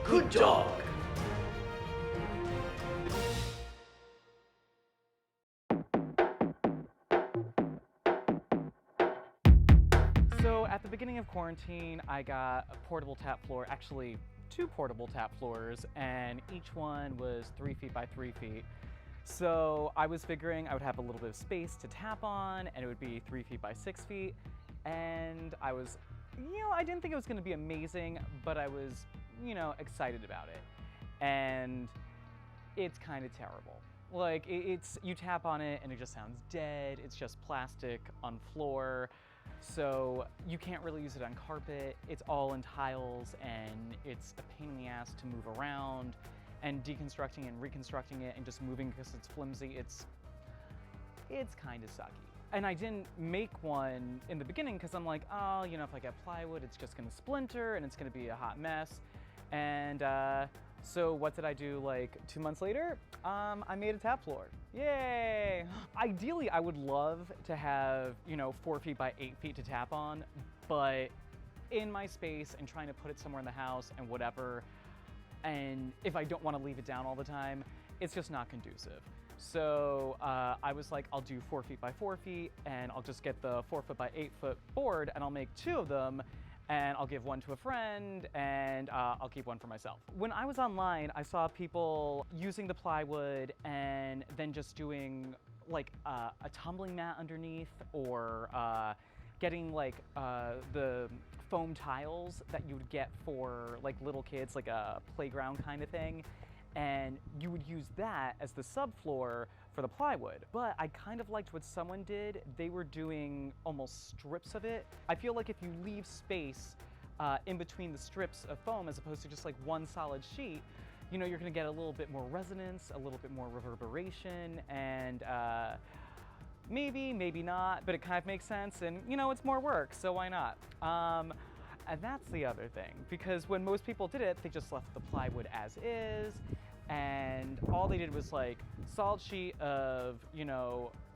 Good dog. So at the beginning of quarantine, I got a portable tap floor, actually 2 portable tap floors, and each one was 3 feet by 3 feet. So I was figuring I would have a little bit of space to tap on, and it would be 3 feet by 6 feet. And I was, I didn't think it was gonna be amazing, but I was, excited about it. And it's kind of terrible. Like, you tap on it and it just sounds dead. It's just plastic on floor. So you can't really use it on carpet. It's all in tiles and it's a pain in the ass to move around, and deconstructing and reconstructing it and just moving because it's flimsy. It's kind of sucky. And I didn't make one in the beginning because I'm like, oh, if I get plywood, it's just gonna splinter and it's gonna be a hot mess. And so what did I do like 2 months later? I made a tap floor. Yay! Ideally, I would love to have, 4 feet by 8 feet to tap on, but in my space and trying to put it somewhere in the house and whatever, and if I don't want to leave it down all the time, it's just not conducive. So I was like, I'll do 4 feet by 4 feet, and I'll just get the 4 foot by 8 foot board, and I'll make 2 of them, and I'll give one to a friend, and I'll keep one for myself. When I was online, I saw people using the plywood and then just doing like a tumbling mat underneath, or getting like the foam tiles that you would get for like little kids, like a playground kind of thing. And you would use that as the subfloor for the plywood. But I kind of liked what someone did. They were doing almost strips of it. I feel like if you leave space in between the strips of foam as opposed to just like one solid sheet, you're gonna get a little bit more resonance, a little bit more reverberation, and maybe not, but it kind of makes sense, and it's more work, so why not? And that's the other thing, because when most people did it, they just left the plywood as is, and all they did was like solid sheet of,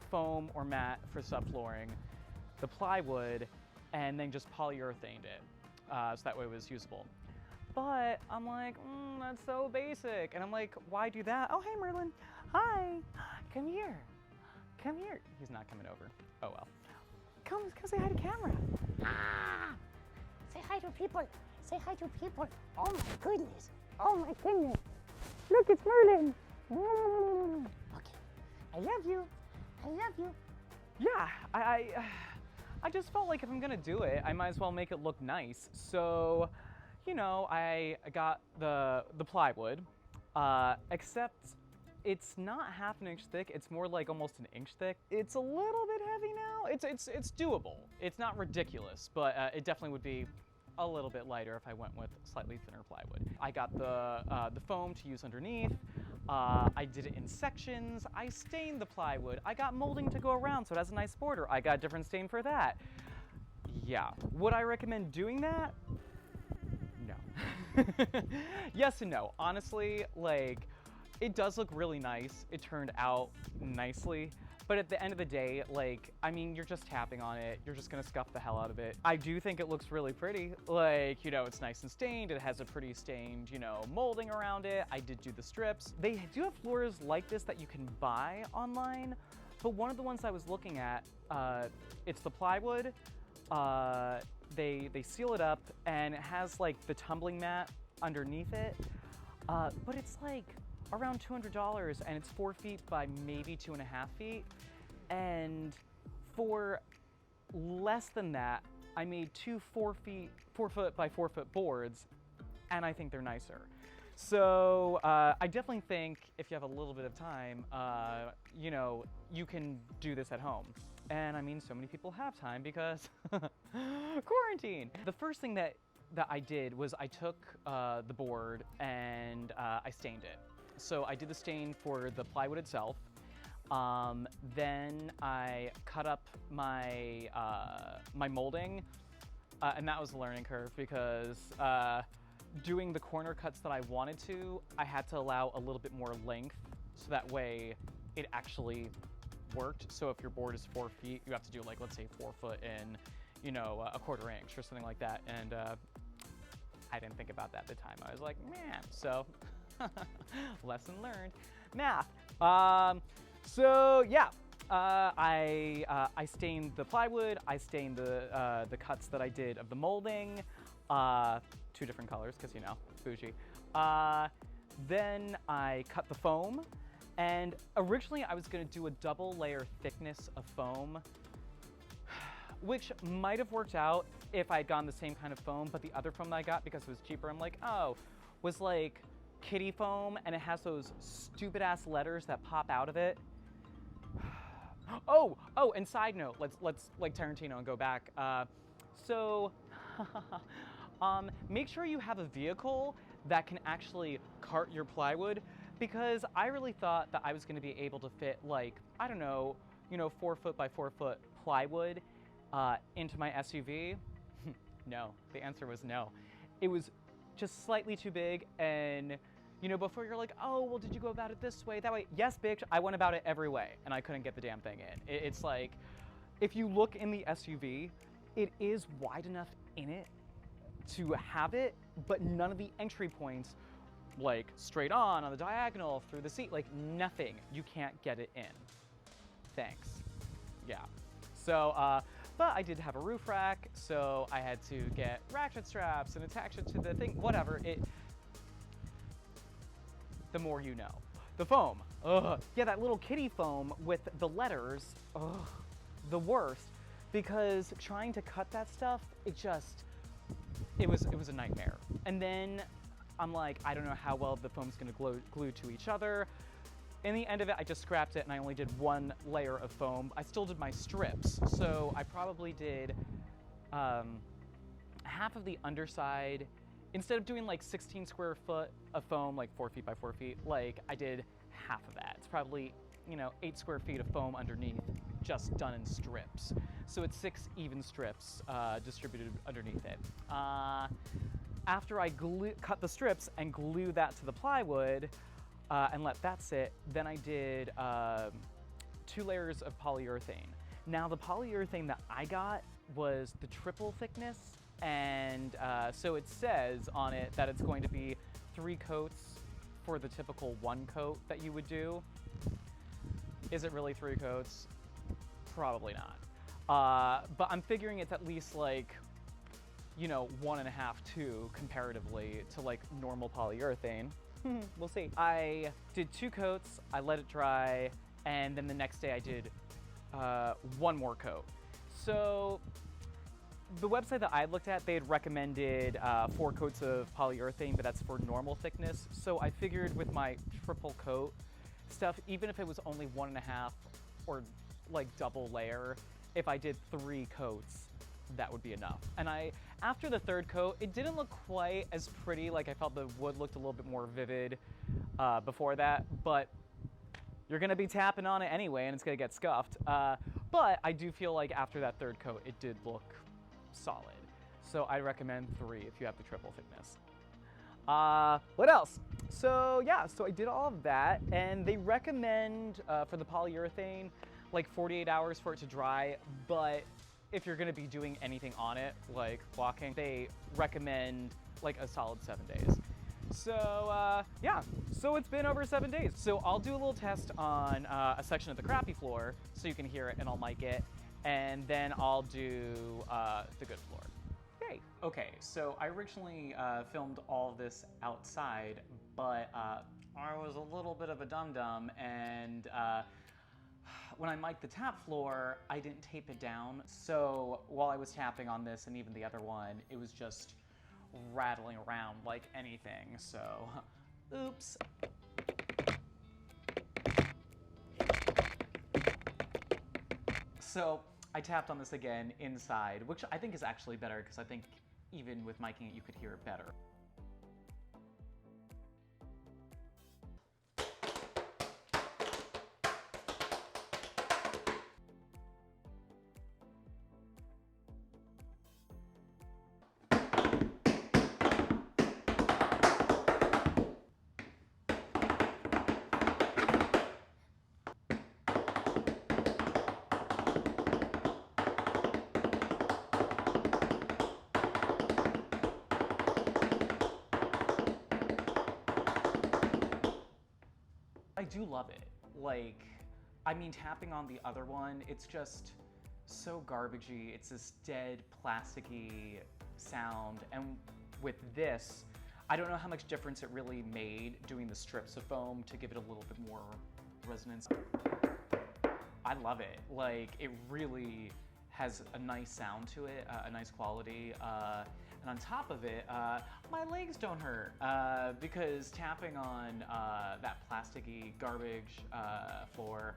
foam or mat for subflooring, the plywood, and then just polyurethaned it, so that way it was usable. But I'm like, that's so basic. And I'm like, why do that? Oh, hey, Merlin. Hi, come here. Come here. He's not coming over. Oh, well. Come say hi to camera. Ah! Say hi to people. Say hi to people. Oh my goodness. Oh my goodness. Look, it's Merlin. Okay. I love you. I love you. Yeah, I just felt like if I'm gonna do it, I might as well make it look nice. So, I got the plywood, except it's not half an inch thick. It's more like almost an inch thick. It's a little bit heavy now. It's doable. It's not ridiculous, but it definitely would be a little bit lighter if I went with slightly thinner plywood. I got the foam to use underneath. I did it in sections. I stained the plywood. I got molding to go around so it has a nice border. I got a different stain for that. Yeah. Would I recommend doing that? No. Yes and no. Honestly, like, it does look really nice. It turned out nicely. But at the end of the day, like, you're just tapping on it. You're just gonna scuff the hell out of it. I do think it looks really pretty. Like, it's nice and stained. It has a pretty stained, molding around it. I did do the strips. They do have floors like this that you can buy online. But one of the ones I was looking at, it's the plywood. They seal it up, and it has like the tumbling mat underneath it. But it's like around $200, and it's 4 feet by maybe 2.5 feet. And for less than that, I made 2 4 foot by 4 foot boards, and I think they're nicer. So I definitely think if you have a little bit of time, you can do this at home. And so many people have time because quarantine. The first thing that I did was I took the board and I stained it. So I did the stain for the plywood itself. Then I cut up my my molding, and that was a learning curve because doing the corner cuts that I wanted to, I had to allow a little bit more length so that way it actually worked. So if your board is 4 feet, you have to do like, let's say 4 foot in, a 1/4 inch or something like that. And I didn't think about that at the time. I was like, man, so lesson learned. Math. So yeah, I stained the plywood. I stained the cuts that I did of the molding, 2 different colors because, you know, bougie. Then I cut the foam, and originally I was going to do a double layer thickness of foam, which might have worked out if I'd gone the same kind of foam, but the other foam that I got, because it was cheaper, I'm like, oh, was like kitty foam, and it has those stupid ass letters that pop out of it. Oh, and side note, let's like Tarantino and go back. So make sure you have a vehicle that can actually cart your plywood, because I really thought that I was going to be able to fit, like, I don't know, you know, 4 foot by 4 foot plywood into my SUV. No, the answer was no. It was just slightly too big, and you know, before you're like, oh, well, did you go about it this way, that way? Yes, bitch, I went about it every way, and I couldn't get the damn thing in. It's like, if you look in the SUV, it is wide enough in it to have it, but none of the entry points, like straight on the diagonal, through the seat, like nothing. You can't get it in. Thanks. Yeah. So, but I did have a roof rack, so I had to get ratchet straps and attach it to the thing, whatever. The more you know. The foam. Ugh. Yeah, that little kitty foam with the letters. Ugh. The worst. Because trying to cut that stuff, it was a nightmare. And then I'm like, I don't know how well the foam's gonna glue to each other. In the end of it, I just scrapped it and I only did 1 layer of foam. I still did my strips, so I probably did half of the underside. Instead of doing like 16 square foot of foam, like 4 feet by 4 feet, like I did half of that. It's probably, you know, 8 square feet of foam underneath, just done in strips. So it's 6 even strips distributed underneath it. After I cut the strips and glued that to the plywood and let that sit, then I did 2 layers of polyurethane. Now the polyurethane that I got was the triple thickness, and so it says on it that it's going to be 3 coats for the typical 1 coat that you would do. Is it really 3 coats? Probably not. But I'm figuring it's at least like, you know, 1.5, 2 comparatively to like normal polyurethane. We'll see. I did 2 coats, I let it dry, and then the next day I did 1 more coat. So the website that I looked at, they had recommended 4 coats of polyurethane, but that's for normal thickness. So I figured with my triple coat stuff, even if it was only 1.5 or like double layer, if I did 3 coats, that would be enough. And after the 3rd coat, it didn't look quite as pretty. Like I felt the wood looked a little bit more vivid before that, but you're gonna be tapping on it anyway and it's gonna get scuffed. But I do feel like after that 3rd coat, it did look solid. So I recommend 3 if you have the triple thickness. What else? So yeah, so I did all of that, and they recommend for the polyurethane like 48 hours for it to dry, but if you're gonna be doing anything on it, like walking, they recommend like a solid 7 days. So yeah, so it's been over 7 days. So I'll do a little test on a section of the crappy floor so you can hear it and I'll mic it, and then I'll do the good floor. Yay. Okay, so I originally filmed all of this outside, but I was a little bit of a dum-dum, and when I mic'd the tap floor, I didn't tape it down. So while I was tapping on this and even the other one, it was just rattling around like anything, so oops. So I tapped on this again inside, which I think is actually better because I think even with micing it, you could hear it better. I do love it. Like, I mean, tapping on the other one, it's just so garbagey. It's this dead, plasticky sound. And with this, I don't know how much difference it really made doing the strips of foam to give it a little bit more resonance. I love it. Like, it really has a nice sound to it, a nice quality. And on top of it, my legs don't hurt because tapping on that plasticky garbage floor,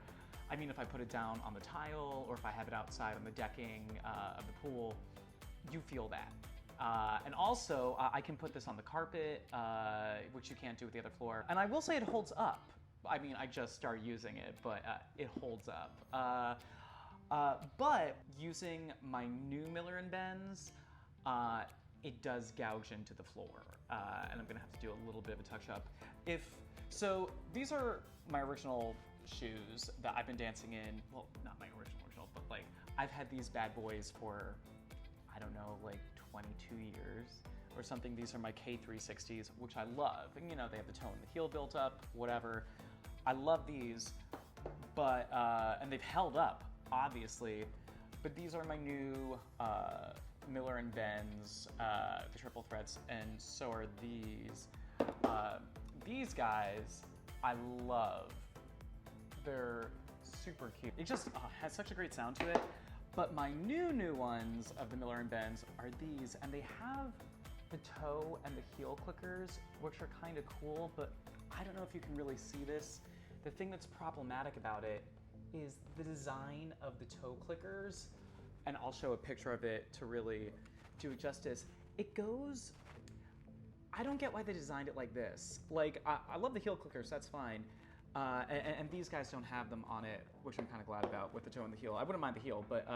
I mean, if I put it down on the tile or if I have it outside on the decking of the pool, you feel that. And also, I can put this on the carpet, which you can't do with the other floor. And I will say it holds up. I mean, I just started using it, but it holds up. But using my new Miller & Benz, it does gouge into the floor, and I'm gonna have to do a little bit of a touch-up. So these are my original shoes that I've been dancing in. Well, not my original, but like I've had these bad boys for, I don't know, like 22 years or something. These are my K360s, which I love. And you know, they have the toe and the heel built up, whatever. I love these, but, and they've held up, obviously, but these are my new Miller & Benz, the triple threats, and so are these. These guys, I love. They're super cute. It just has such a great sound to it. But my new ones of the Miller & Benz are these, and they have the toe and the heel clickers, which are kind of cool, but I don't know if you can really see this. The thing that's problematic about it is the design of the toe clickers, and I'll show a picture of it to really do it justice. It goes, I don't get why they designed it like this. Like, I love the heel clickers, that's fine. And these guys don't have them on it, which I'm kind of glad about with the toe and the heel. I wouldn't mind the heel, but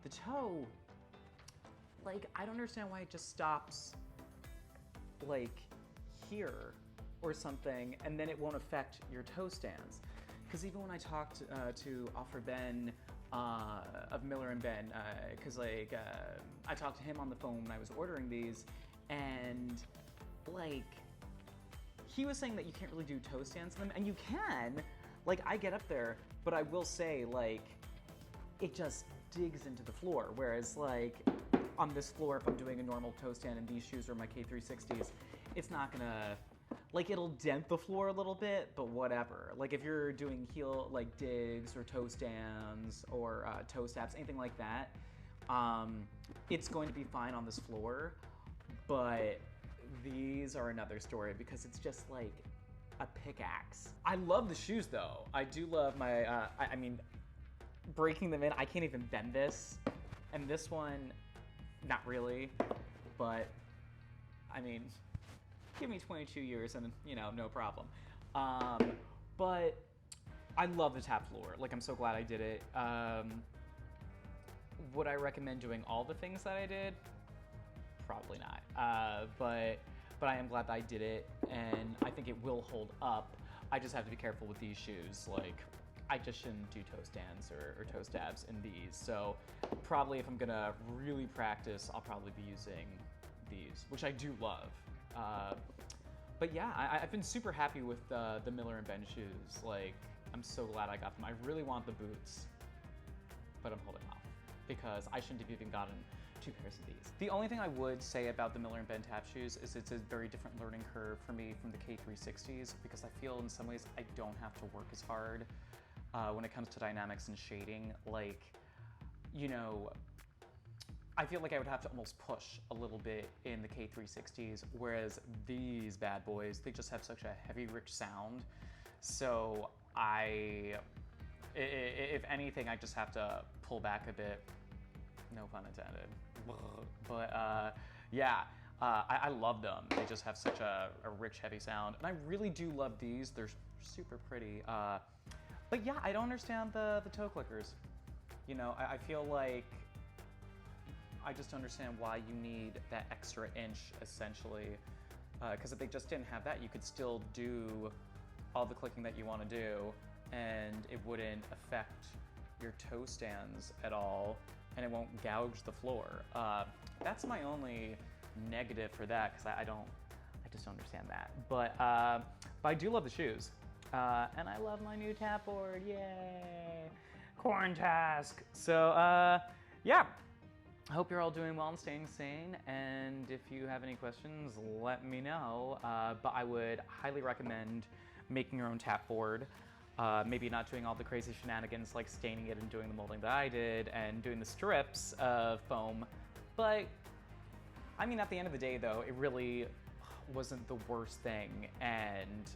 the toe, like, I don't understand why it just stops, like, here or something, and then it won't affect your toe stands. Because even when I talked to Alfred Ben of Miller & Ben, because like I talked to him on the phone when I was ordering these, and like he was saying that you can't really do toe stands in them, and you can. Like, I get up there, but I will say, like, it just digs into the floor. Whereas like on this floor, if I'm doing a normal toe stand and these shoes are my K360s, it's not gonna, like, it'll dent the floor a little bit, but whatever. Like, if you're doing heel, like, digs or toe stands or toe stabs, anything like that, it's going to be fine on this floor. But these are another story because it's just like a pickaxe. I love the shoes though. I do love my, I mean, breaking them in, I can't even bend this. And this one, not really, but I mean, give me 22 years and, you know, no problem. But I love the tap floor. Like, I'm so glad I did it. Would I recommend doing all the things that I did? Probably not. But I am glad that I did it, and I think it will hold up. I just have to be careful with these shoes. Like, I just shouldn't do toe stands or toe stabs in these. So probably if I'm gonna really practice, I'll probably be using these, which I do love. But yeah, I've been super happy with the Miller & Ben shoes. Like, I'm so glad I got them. I really want the boots, but I'm holding off because I shouldn't have even gotten 2 pairs of these. The only thing I would say about the Miller & Ben tap shoes is it's a very different learning curve for me from the K360s, because I feel in some ways I don't have to work as hard when it comes to dynamics and shading. Like, you know, I feel like I would have to almost push a little bit in the K360s, whereas these bad boys, they just have such a heavy, rich sound. So if anything, I just have to pull back a bit. No pun intended. But yeah, I love them. They just have such a rich, heavy sound. And I really do love these. They're super pretty. But yeah, I don't understand the toe clickers. You know, I feel like I just don't understand why you need that extra inch, essentially. Because if they just didn't have that, you could still do all the clicking that you want to do, and it wouldn't affect your toe stands at all, and it won't gouge the floor. That's my only negative for that, because I just don't understand that. But I do love the shoes. And I love my new tap board, yay! Quarantask. So, yeah. I hope you're all doing well and staying sane, and if you have any questions, let me know. But I would highly recommend making your own tap board. Maybe not doing all the crazy shenanigans like staining it and doing the molding that I did and doing the strips of foam. But, I mean, at the end of the day though, it really wasn't the worst thing, and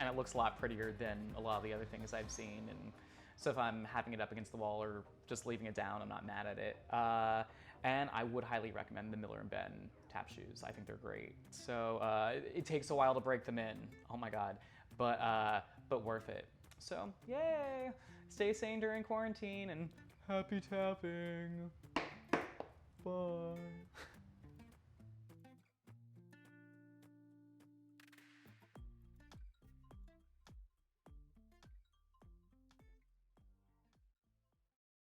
it looks a lot prettier than a lot of the other things I've seen. And so if I'm having it up against the wall or just leaving it down, I'm not mad at it. And I would highly recommend the Miller & Ben tap shoes. I think they're great. So it takes a while to break them in. Oh my God, but worth it. So yay! Stay sane during quarantine and happy tapping. Bye.